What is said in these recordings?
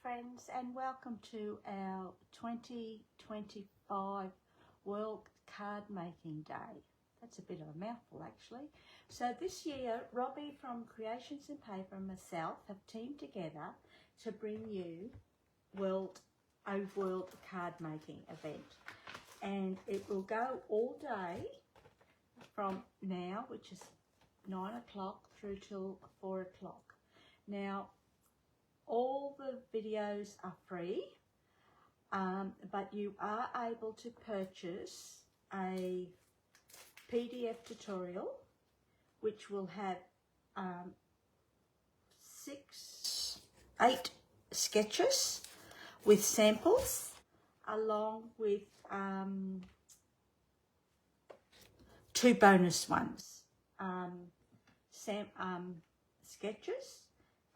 friends, and welcome to our 2025 World Card Making Day. That's a bit of a mouthful actually. So this year Robbie from Creations in Paper and myself have teamed together to bring you a World Card Making event, and it will go all day from now, which is 9 o'clock, through till 4 o'clock. Now all the videos are free, but you are able to purchase a PDF tutorial which will have 8 sketches with samples, along with 2 bonus ones, sketches,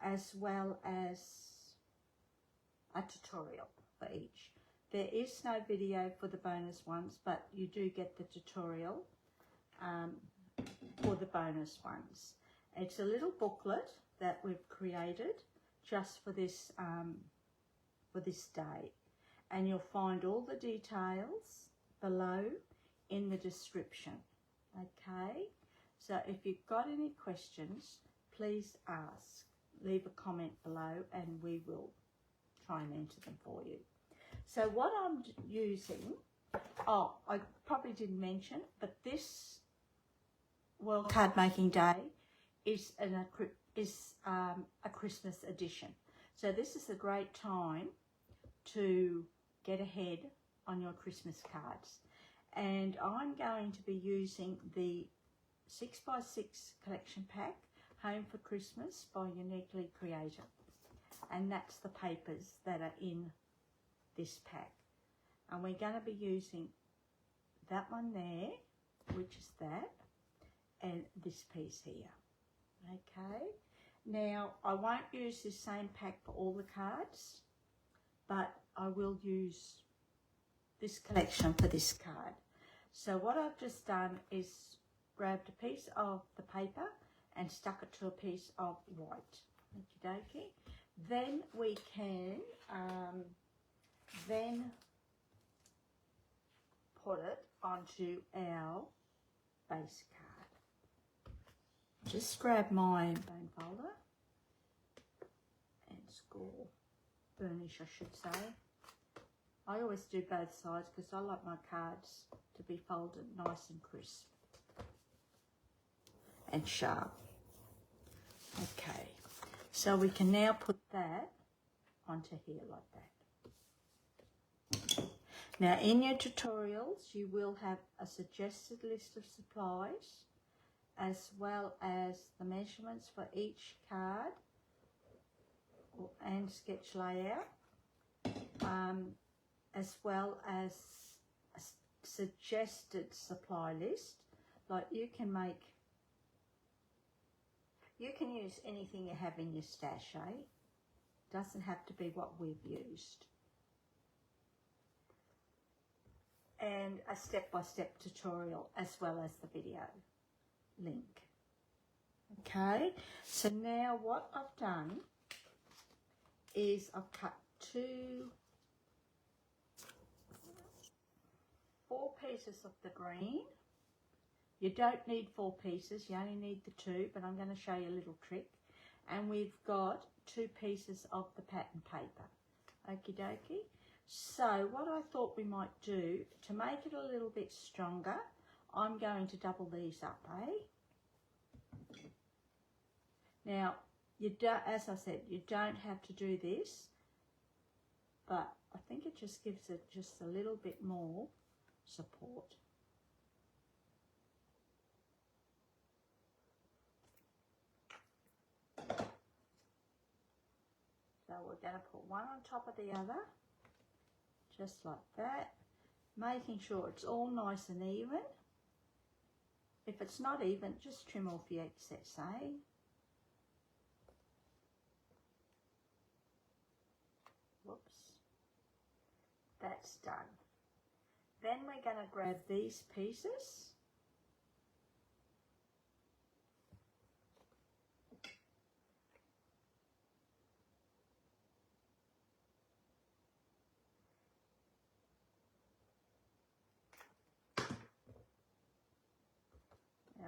as well as a tutorial for each. There is no video for the bonus ones, but you do get the tutorial for the bonus ones. It's a little booklet that we've created just for this day, and you'll find all the details below in the description. Okay, so if you've got any questions, please ask. Leave a comment below and we will try and answer them for you. So what I'm using, I probably didn't mention, but this World Card Making Day is a Christmas edition. So this is a great time to get ahead on your Christmas cards. And I'm going to be using the 6x6 collection pack, Home for Christmas by Uniquely Creative, and that's the papers that are in this pack. And we're going to be using that one there, which is that, and this piece here. Okay, now I won't use this same pack for all the cards, but I will use this collection for this card. So what I've just done is grabbed a piece of the paper and stuck it to a piece of white. Okie dokie. Then we can then put it onto our base card. Just grab my bone folder and score burnish, I should say. I always do both sides because I like my cards to be folded nice and crisp and sharp. Okay, so we can now put that onto here like that. Now in your tutorials you will have a suggested list of supplies, as well as the measurements for each card and sketch layout, as well as a suggested supply list. Like you can use anything you have in your stash, eh? Doesn't have to be what we've used. And a step-by-step tutorial, as well as the video link. Okay, so now what I've done is I've cut 4 pieces of the green. You don't need 4 pieces, you only need the 2, but I'm going to show you a little trick. And we've got 2 pieces of the pattern paper. Okie dokie. So what I thought we might do to make it a little bit stronger, I'm going to double these up, eh? Now, as I said, you don't have to do this, but I think it just gives it just a little bit more support. So we're going to put one on top of the other, just like that, making sure it's all nice and even. If it's not even, just trim off the excess, eh? Whoops. That's done. Then we're going to grab these pieces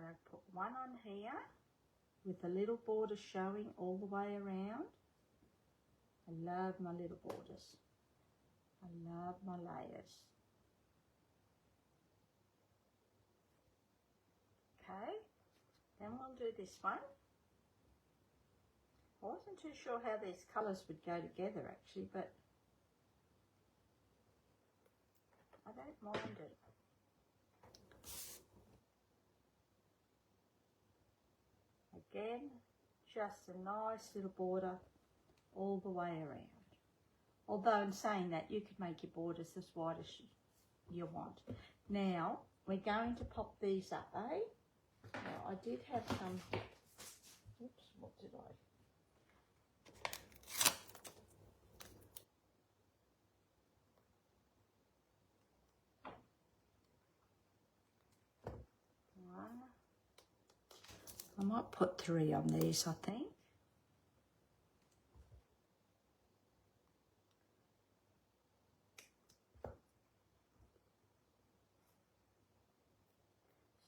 going to put one on here with a little border showing all the way around. I love my little borders. I love my layers. Okay, then we'll do this one. I wasn't too sure how these colours would go together actually, but I don't mind it. Again, just a nice little border all the way around. Although in saying that, you could make your borders as wide as you want. Now, we're going to pop these up, eh? Now, I did have some, oops, what did I? One. I might put 3 on these, I think.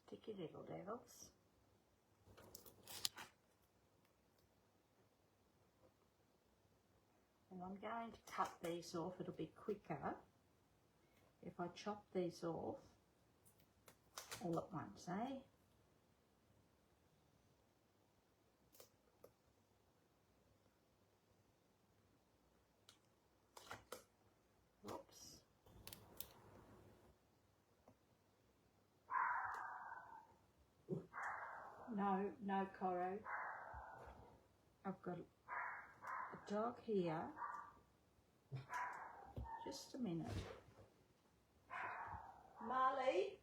Sticky little devils. And I'm going to cut these off. It'll be quicker if I chop these off all at once, eh? Whoops. No, Coro. I've got a dog here. Just a minute. Marley.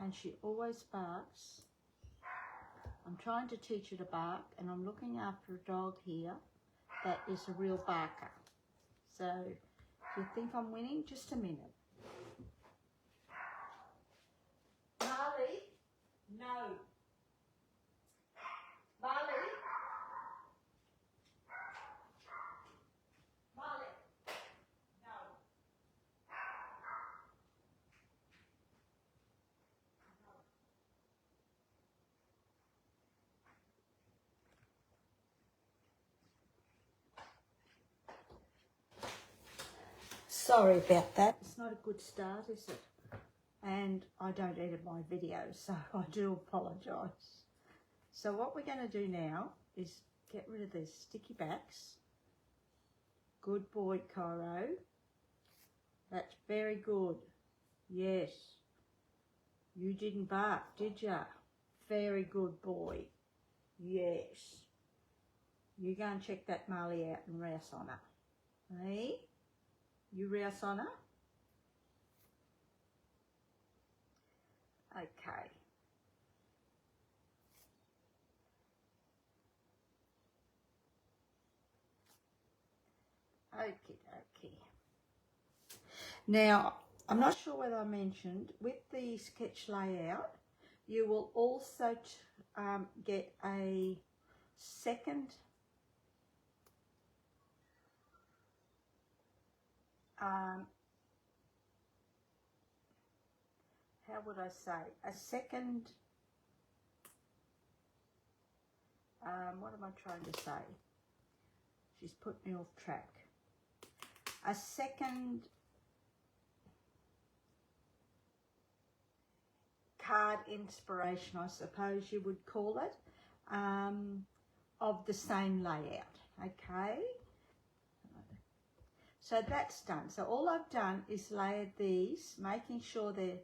And she always barks. I'm trying to teach her to bark, and I'm looking after a dog here that is a real barker. So, if you think I'm winning, just a minute. Marley, no. Marley. Sorry about that. It's not a good start, is it? And I don't edit my videos, so I do apologise. So what we're going to do now is get rid of these sticky backs. Good boy, Coro. That's very good. Yes. You didn't bark, did ya? Very good boy. Yes. You go and check that Marley out and rouse on her. Hey? You rouse on her? Okay. Okie dokie. Now, I'm not sure whether I mentioned, with the sketch layout, you will also get a second how would I say, a second, what am I trying to say? She's put me off track. A second card inspiration, I suppose you would call it, of the same layout, okay? So that's done. So all I've done is layered these, making sure they're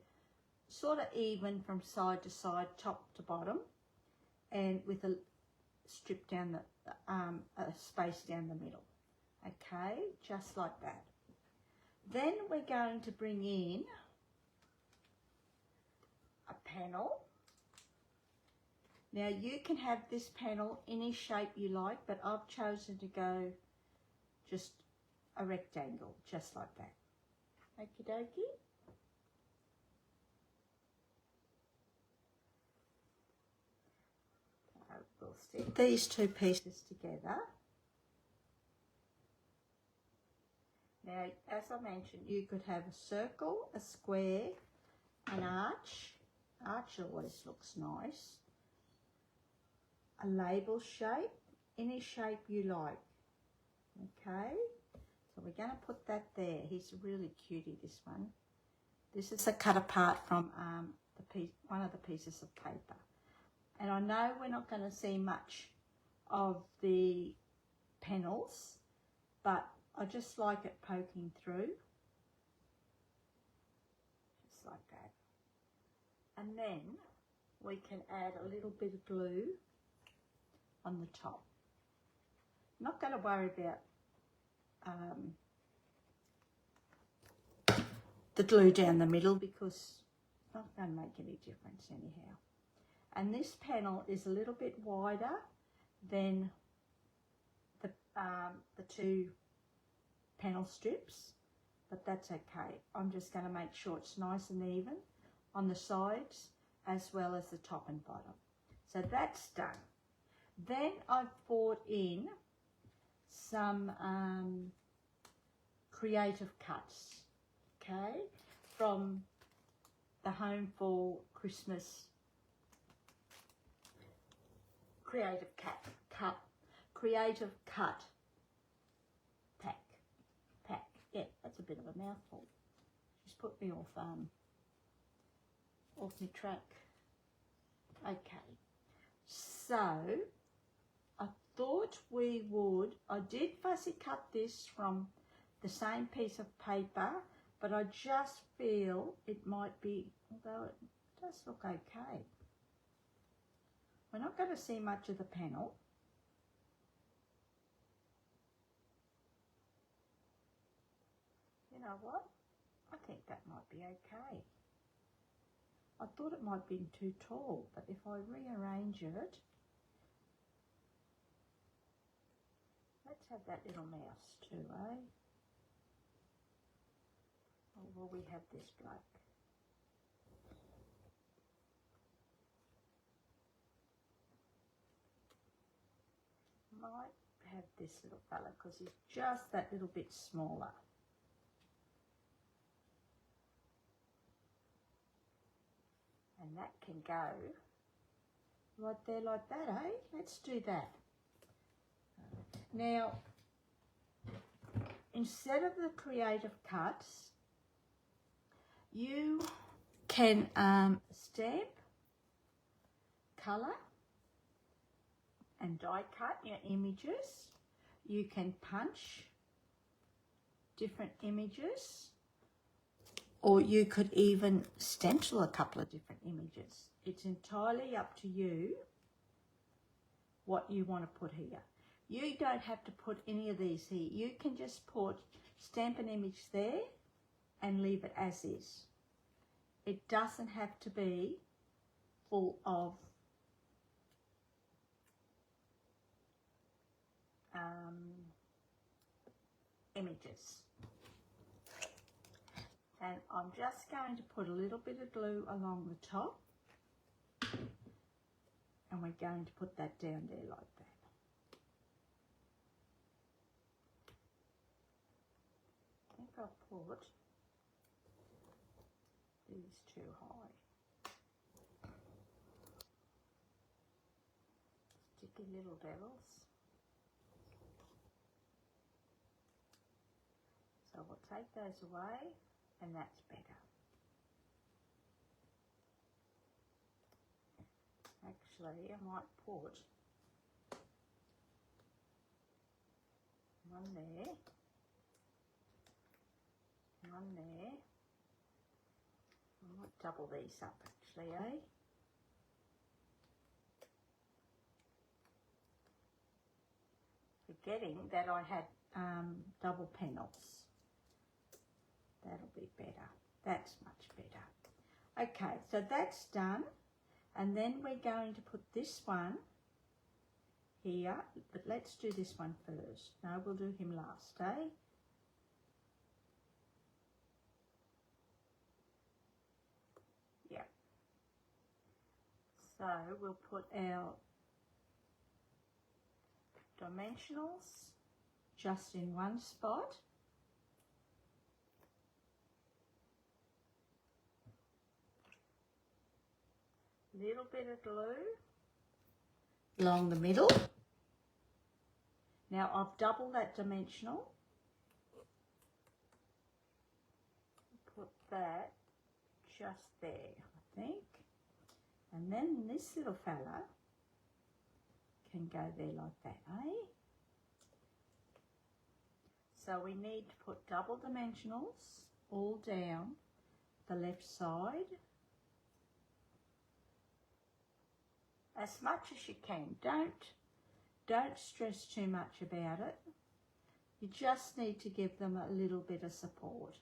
sort of even from side to side, top to bottom, and with a strip down the a space down the middle. Okay, just like that. Then we're going to bring in a panel. Now you can have this panel any shape you like, but I've chosen to go just a rectangle, just like that. Okie dokie. We'll stick these two pieces together. Now, as I mentioned, you could have a circle, a square, an arch. Arch always looks nice. A label shape, any shape you like. Okay, so we're going to put that there. He's a really cutie, this one. This is a cut apart from one of the pieces of paper. And I know we're not going to see much of the panels, but I just like it poking through. Just like that. And then we can add a little bit of glue on the top. I'm not going to worry about the glue down the middle because it's not going to make any difference anyhow. And this panel is a little bit wider than the two panel strips, but that's okay. I'm just going to make sure it's nice and even on the sides as well as the top and bottom. So that's done. Then I've brought in some creative cuts, okay, from the Home for Christmas creative cut pack. Yeah, that's a bit of a mouthful. Just put me off my track. Okay, so I thought we would. I did fussy cut this from the same piece of paper, but I just feel it might be, although it does look okay. We're not going to see much of the panel. You know what? I think that might be okay. I thought it might have been too tall, but if I rearrange it, let's have that little mouse too, eh? Or will we have this bloke? Might have this little fella because he's just that little bit smaller. And that can go right there like that, eh? Let's do that. Now, instead of the creative cuts, you can stamp, colour and die cut your images. You can punch different images, or you could even stencil a couple of different images. It's entirely up to you what you want to put here. You don't have to put any of these here. You can just stamp an image there and leave it as is. It doesn't have to be full of images. And I'm just going to put a little bit of glue along the top, and we're going to put that down there like that. I think I'll put these too high. Sticky little devils. So we'll take those away, and that's better. Actually, I might put one there, one there. I might double these up actually, eh? Forgetting that I had double panels. That'll be better. That's much better. Okay, so that's done. And then we're going to put this one here, but let's do this one first. No, we'll do him last, eh? Yeah. So we'll put our dimensionals just in one spot. little bit of glue along the middle. Now I've doubled that dimensional. Put that just there, I think. And then this little fella can go there like that, eh? So we need to put double dimensionals all down the left side. As much as you can. Don't stress too much about it. You just need to give them a little bit of support.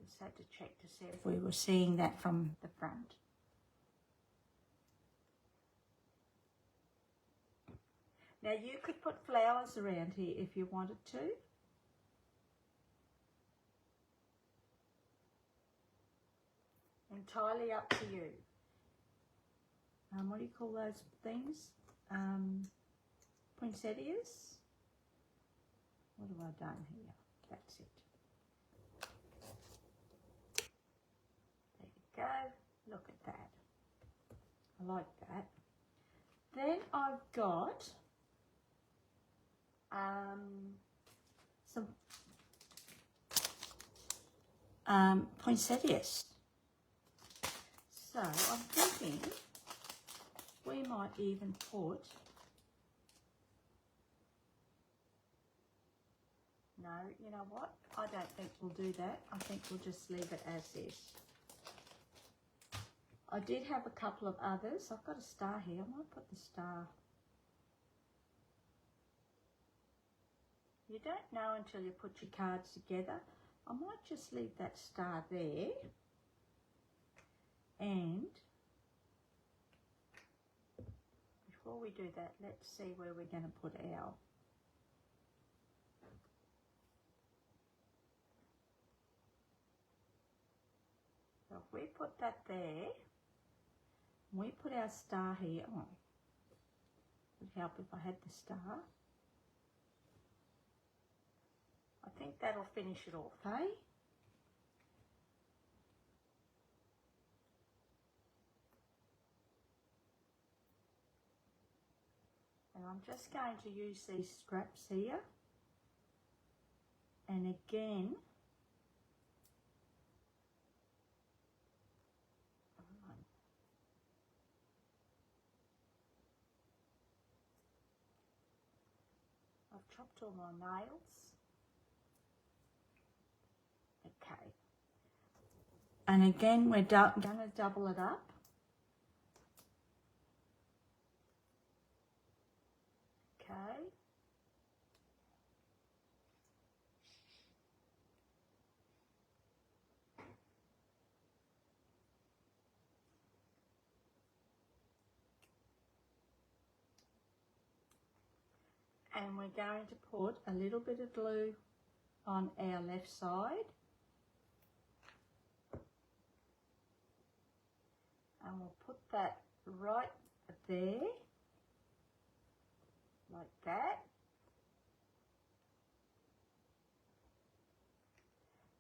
Just had to check to see if we were seeing that from the front. Now you could put flowers around here if you wanted to. Entirely up to you. What do you call those things? Poinsettias? What have I done here? That's it. There you go. Look at that. I like that. Then I've got some poinsettias. So I'm thinking we might even put, no, you know what? I don't think we'll do that. I think we'll just leave it as is. I did have a couple of others. I've got a star here. I might put the star. You don't know until you put your cards together. I might just leave that star there. And before we do that, let's see where we're going to put our so if we put that there, we put our star here on. It would help if I had the star. I think that'll finish it off, eh? And I'm just going to use these scraps here. And again, I've chopped all my nails. Okay. And again, we're going to double it up. Okay. And we're going to put a little bit of glue on our left side. And we'll put that right there, like that.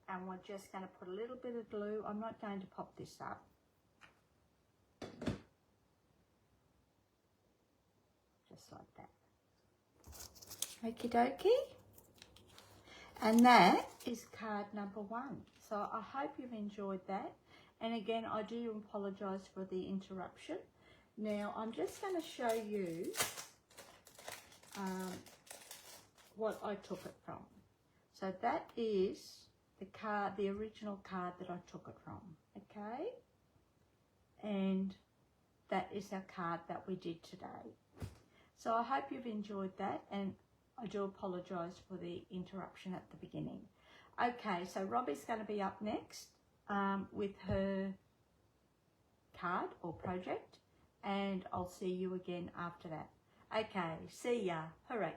And we're just going to put a little bit of glue. I'm not going to pop this up. Just like that. Okie dokie. And that is card number 1. So I hope you've enjoyed that. And again, I do apologise for the interruption. Now, I'm just going to show you what I took it from. So that is the card, the original card that I took it from, okay? And that is our card that we did today. So I hope you've enjoyed that, and I do apologise for the interruption at the beginning. Okay, so Robbie's going to be up next with her card or project, and I'll see you again after that. Okay, see ya. Hooray.